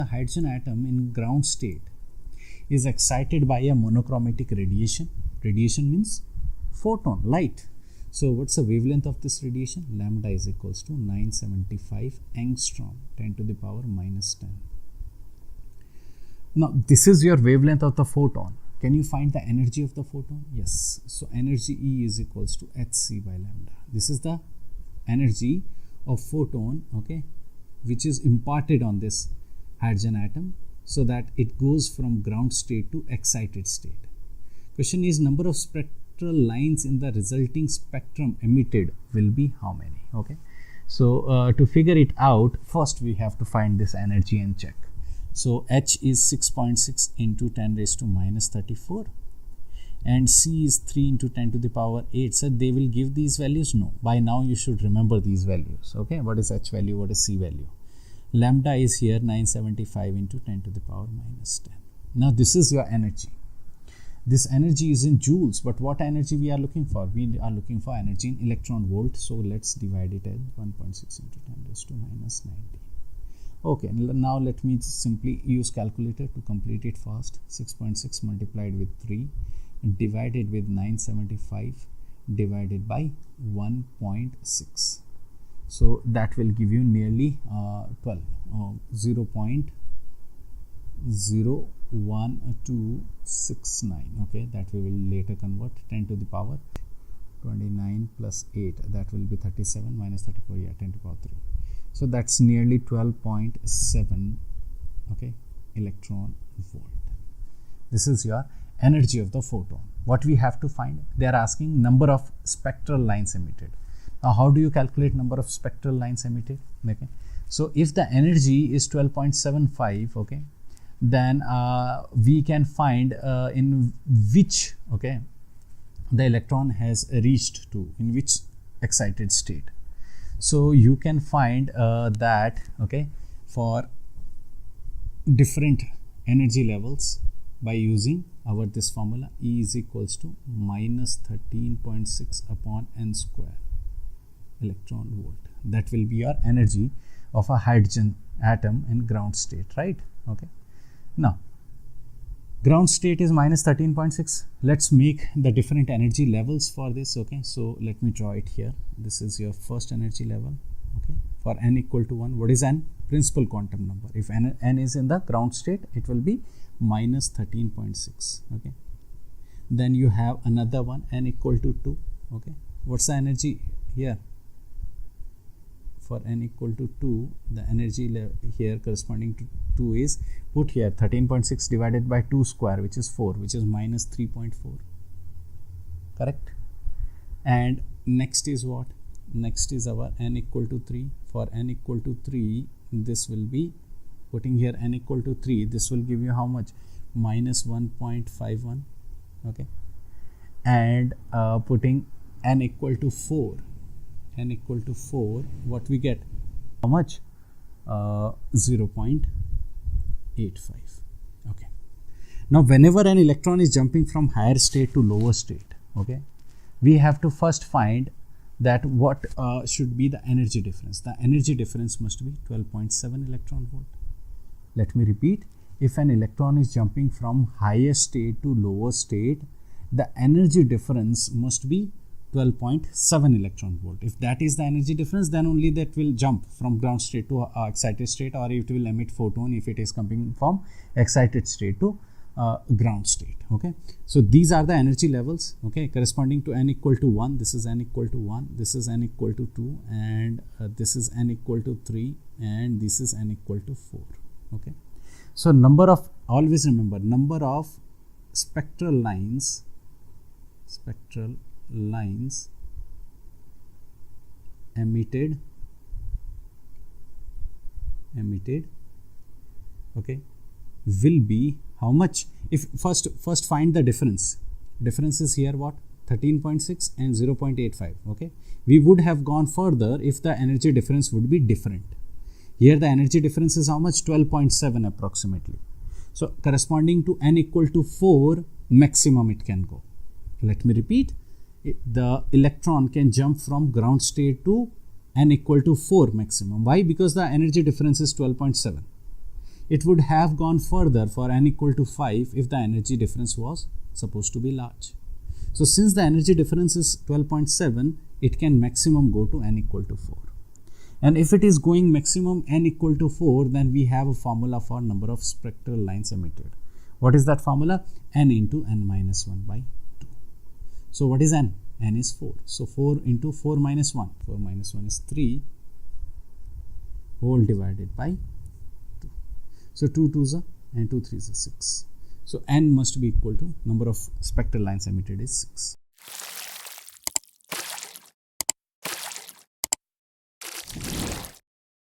the hydrogen atom in ground state is excited by a monochromatic radiation. Radiation means photon, light. So what's the wavelength of this radiation? Lambda is equals to 975 angstrom, 10 to the power minus 10. Now this is your wavelength of the photon. Can you find the energy of the photon? Yes. So energy E is equals to hc by lambda. This is the energy of photon, okay, which is imparted on this hydrogen atom so that it goes from ground state to excited state. Question is, number of spectral lines in the resulting spectrum emitted will be how many? Okay. So to figure it out, first we have to find this energy and check. So H is 6.6 into 10 raised to minus 34 and C is 3 into 10 to the power 8. So they will give these values? No. By now you should remember these values. Okay. What is H value? What is C value? Lambda is here 975 into 10 to the power minus 10. Now this is your energy. This energy is in joules, but what energy we are looking for? We are looking for energy in electron volt. So let's divide it at 1.6 into 10 raised to minus 90. Okay, now let me simply use calculator to complete it fast. 6.6 multiplied with 3 divided with 975 divided by 1.6. So that will give you nearly 0.01269. Okay, that we will later convert. 10 to the power 29 plus 8, that will be 37 minus 34, yeah, 10 to the power 3. So that's nearly 12.7, okay, electron volt. This is your energy of the photon. What we have to find? They are asking number of spectral lines emitted. Now how do you calculate number of spectral lines emitted? Okay, so if the energy is 12.75, okay, then we can find in which, okay, the electron has reached to, in which excited state. So you can find that, okay, for different energy levels by using our this formula. E is equals to minus 13.6 upon n square electron volt. That will be your energy of a hydrogen atom in ground state, right? Okay. Now ground state is minus 13.6. Let's make the different energy levels for this. Okay, so let me draw it here. This is your first energy level. Okay, for n equal to 1. What is n? Principal quantum number. If n is in the ground state, it will be minus 13.6. Okay, then you have another one, n equal to 2. Okay, what's the energy here? For n equal to 2, the energy here corresponding to 2 is put here 13.6 divided by 2 square, which is 4, which is minus 3.4. Correct? And next is what? Next is our n equal to 3. For n equal to 3, this will be putting here n equal to 3. This will give you how much? Minus 1.51. Okay. And putting n equal to 4. N equal to 4, what we get? How much? 0.85. Okay. Now whenever an electron is jumping from higher state to lower state, okay, we have to first find that what should be the energy difference. The energy difference must be 12.7 electron volt. Let me repeat. If an electron is jumping from higher state to lower state, the energy difference must be 12.7 electron volt. If that is the energy difference, then only that will jump from ground state to excited state, or it will emit photon if it is coming from excited state to ground state. Okay, so these are the energy levels, okay, corresponding to n equal to 1. This is n equal to 1, this is n equal to 2, and this is n equal to 3, and this is n equal to 4. Okay, so number of, always remember, number of spectral lines emitted, okay, will be how much? If first find the difference. Difference is here what? 13.6 and 0.85. Okay, we would have gone further if the energy difference would be different. Here the energy difference is how much? 12.7 approximately. So corresponding to n equal to 4, maximum it can go. Let me repeat. The electron can jump from ground state to n equal to 4 maximum. Why? Because the energy difference is 12.7. it would have gone further for n equal to 5 if the energy difference was supposed to be large. So since the energy difference is 12.7, it can maximum go to n equal to 4. And if it is going maximum n equal to 4, then we have a formula for number of spectral lines emitted. What is that formula? N into n minus 1 by 2. So what is n? N is 4. So 4 into 4 minus 1. 4 minus 1 is 3 whole divided by 2. So 2 2s are and 2 3s are 6. So n must be equal to number of spectral lines emitted is 6.